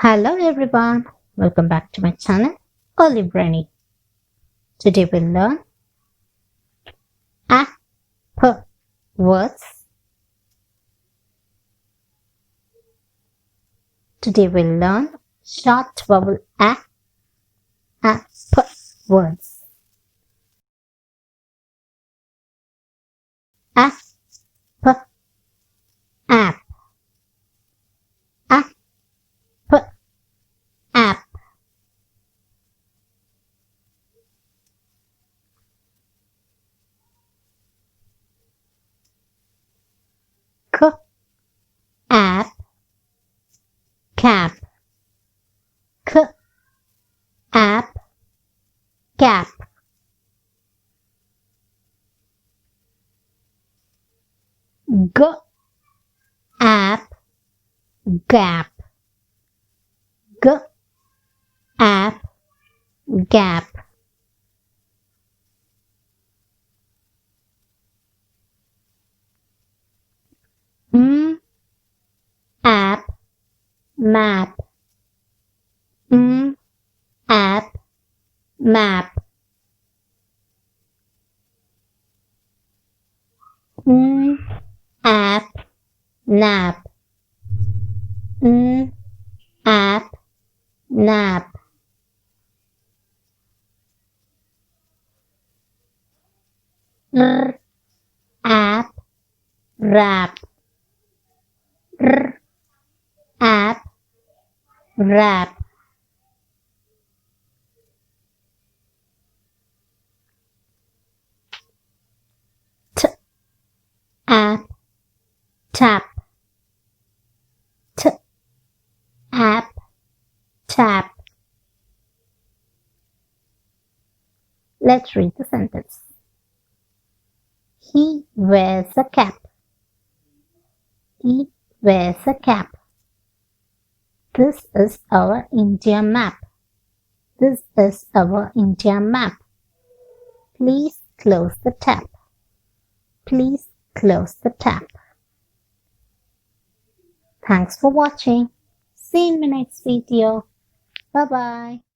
Hello everyone, welcome back to my channel, Olive Brainy. Today we'll learn a p words. Today we'll learn short vowel a p words. A p app, a p app. K app, cap. K app, cap. G app, gap. G app, gap. App, map. App, map. App, nap. App, nap. App, wrap. App, wrap. App, tap. App, tap. Let's read the sentence. He wears a cap. He wears a cap. This is our India map. This is our India map. Please close the tap. Please close the tap. Thanks for watching. See you in my next video. Bye bye.